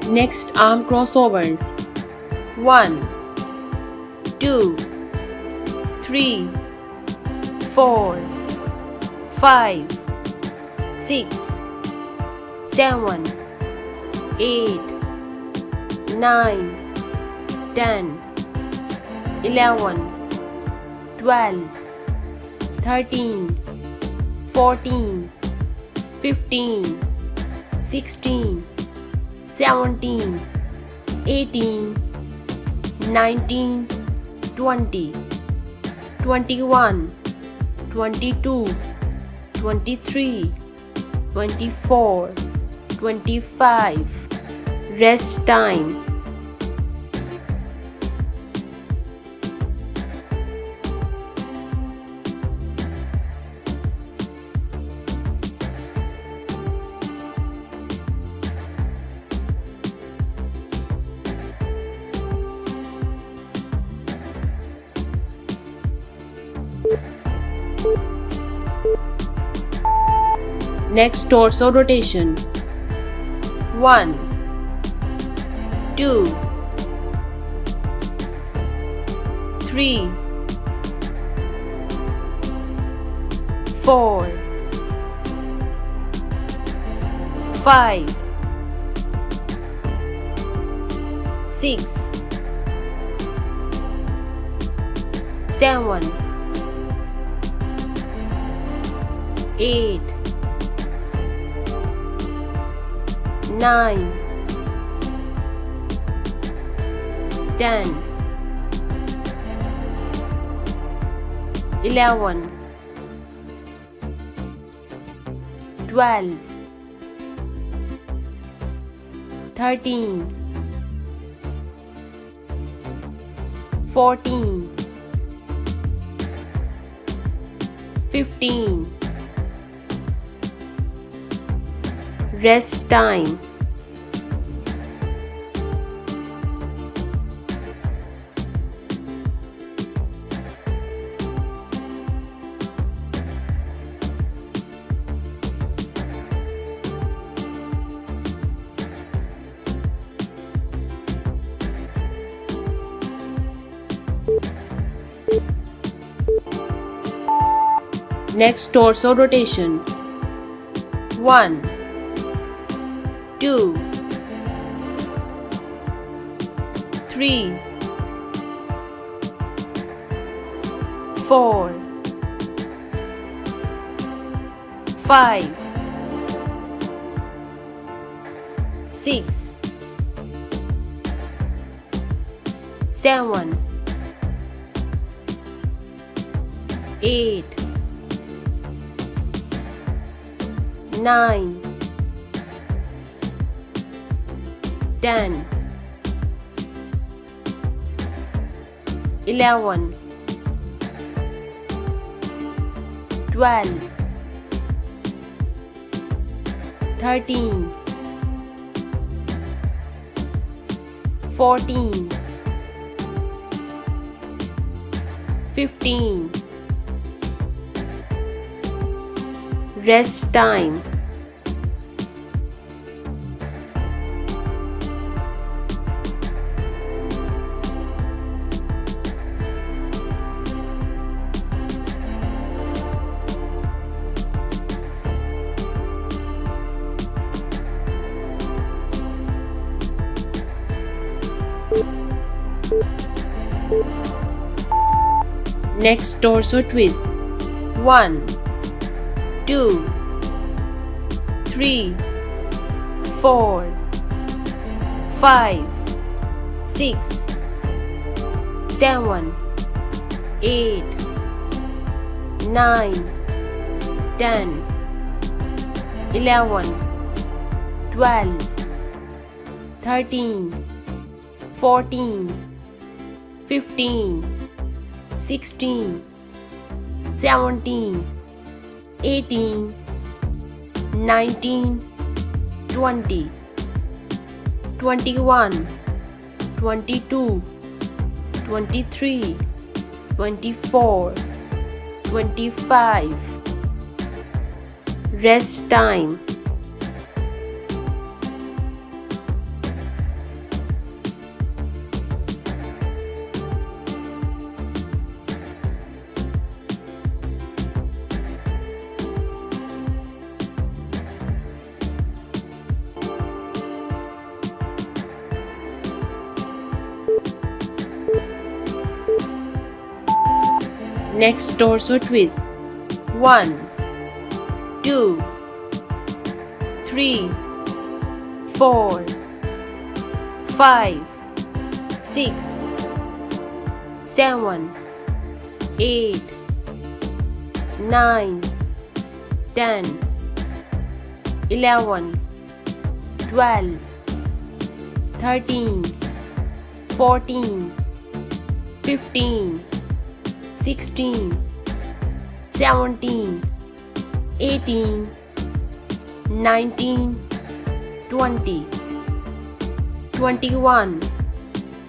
Next arm crossover. 1, 2, 3, 4, 5, 6, 7, 8, 9, 10, 11, 12, 13, 14, 15, 16, 17, 18, 19, 20, 21, 22, 23, 24, 25. Rest time. Next torso rotation. 1, 2, 3, 4, 5, 6, 7, 8, 9, 10, 11, 12, 13, 14, 15. Rest time. Next torso rotation. 1, 2, 3, 4, 5, 6, 7, 8, 9, 10, 11, 12, 13, 14, 15. Rest time. Next torso twist. 1, 2, 3, 4, 5, 6, 7, 8, 9, 10, 11, 12, 13, 14, 15, 16, 17, 18, 19, 20, 21, 22, 23, 24, 25. Rest time. Next torso twist. 1, 2, 3, 4, 5, 6, 7, 8, 9, 10, 11, 12, 13, 14, 15, 16, 17, 18, 19, 20, 21,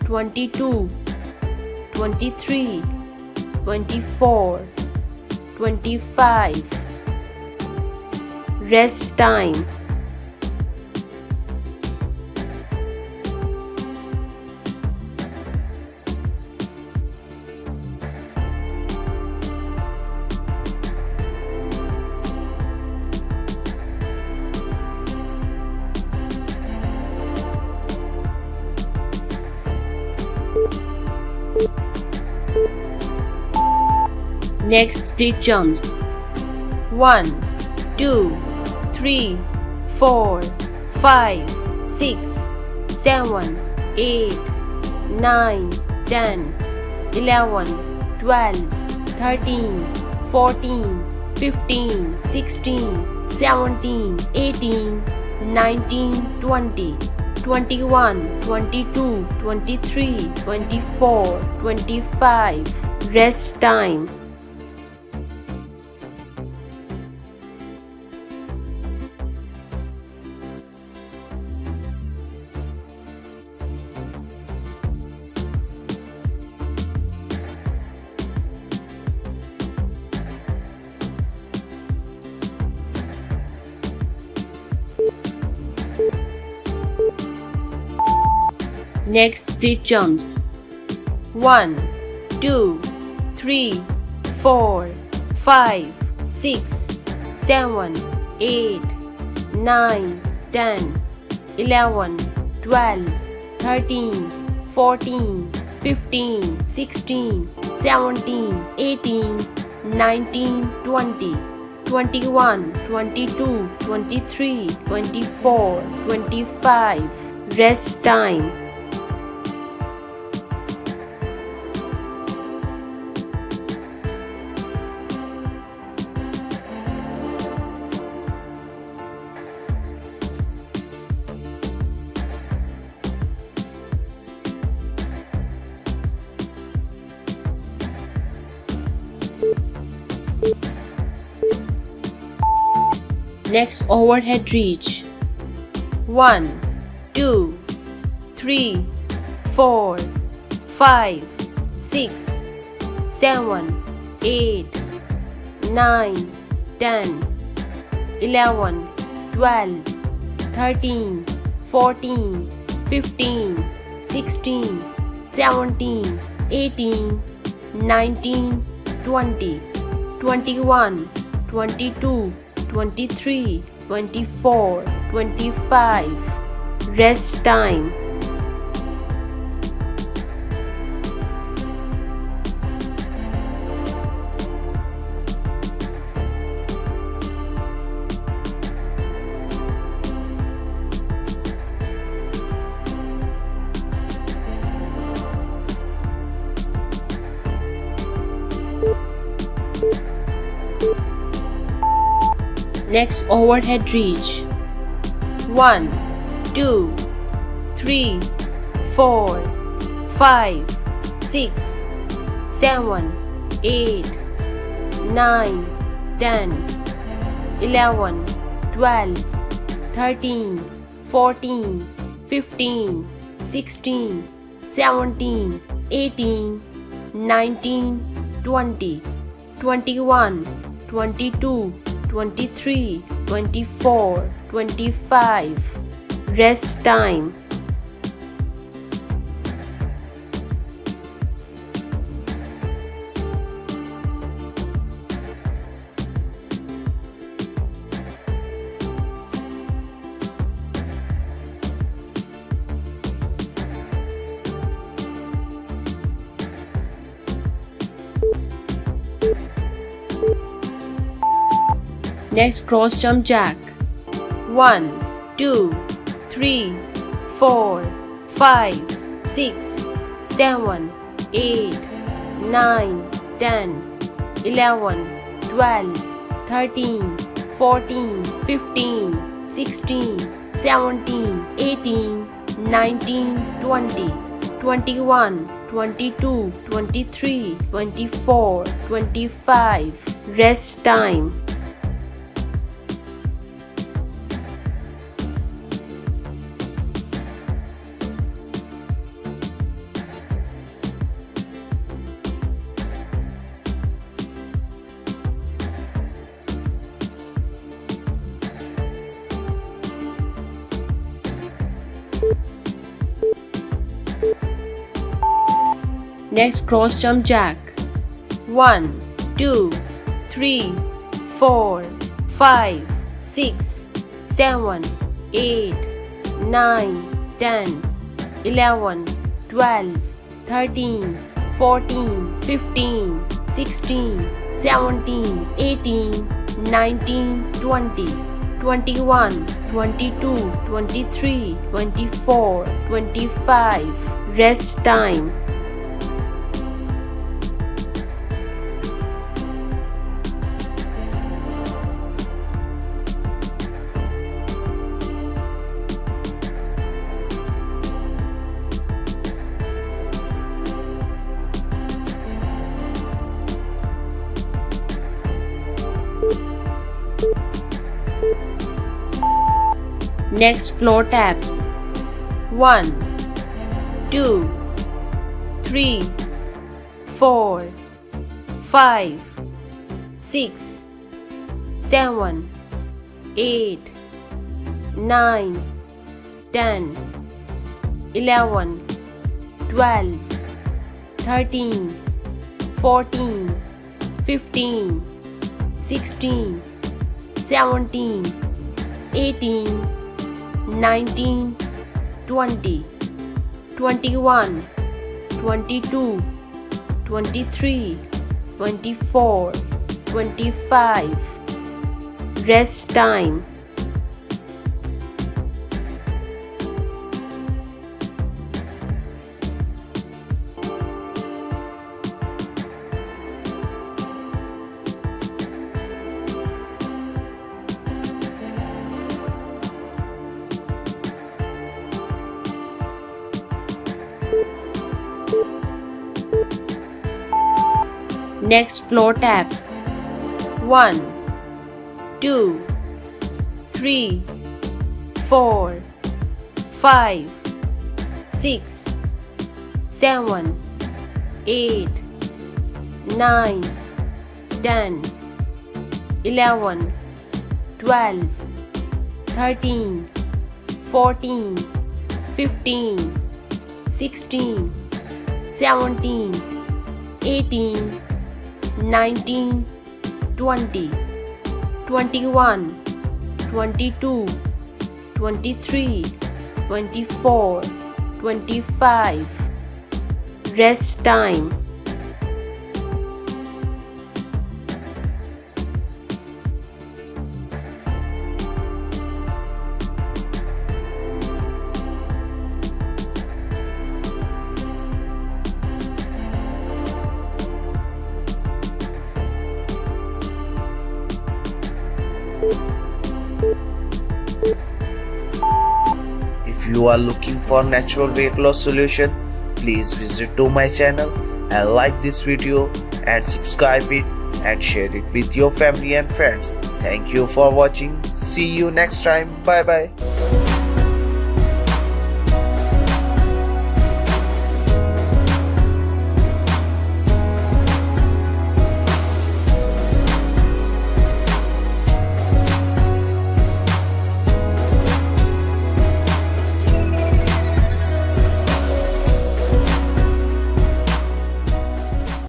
22, 23, 24, 25. Rest time. Next split jumps. 1, 2, 3, 4, 5, 6, 7, 8, 9, 10, 11, 12, 13, 14, 15, 16, 17, 18, 19, 20, 21, 22, 23, 24, 25. Rest time. Next split jumps. 1, 2, 3, 4, 5, 6, 7, 8, 9, 10, 11, 12, 13, 14, 15, 16, 17, 18, 19, 20, 21, 22, 23, 24, 25. Rest time. Next overhead reach. 1, 2, 3, 4, 5, 6, 7, 8, 9, 10, 11, 12, 13, 14, 15, 16, 17, 18, 19, 20, 21, 22, 23, 24, 25. Rest time. Next overhead reach. 1, 2, 3, 4, 5, 6, 7, 8, 9, 10, 11, 12, 13, 14, 15, 16, 17, 18, 19, 20, 21, 22, 23, 24, 25. Rest time. Next cross jump jack. 1, 2, 3, 4, 5, 6, 7, 8, 9, 10, 11, 12, 13, 14, 15, 16, 17, 18, 19, 20, 21, 22, 23, 24, 25. Rest time. Next cross jump jack. 1, 2, 3, 4, 5, 6, 7, 8, 9, 10, 11, 12, 13, 14, 15, 16, 17, 18, 19, 20, 21, 22, 23, 24, 25. Rest time. Next floor taps. 1, 2, 3, 4, 5, 6, 7, 8, 9, 10, 11, 12, 13, 14, 15, 16, 17, 18, 19, 20, 21, 22, 23, 24, 25. Rest time. Next floor taps. 1, 2, 3, 4, 5, 6, 7, 8, 9, 10, 11, 12, 13, 14, 15, 16, 17, 18, 19, 20, 21, 22, 23, 24, 25. Rest time. If you are looking for natural weight loss solution, please visit to my channel and like this video and subscribe it and share it with your family and friends. Thank you for watching. See you next time. Bye bye.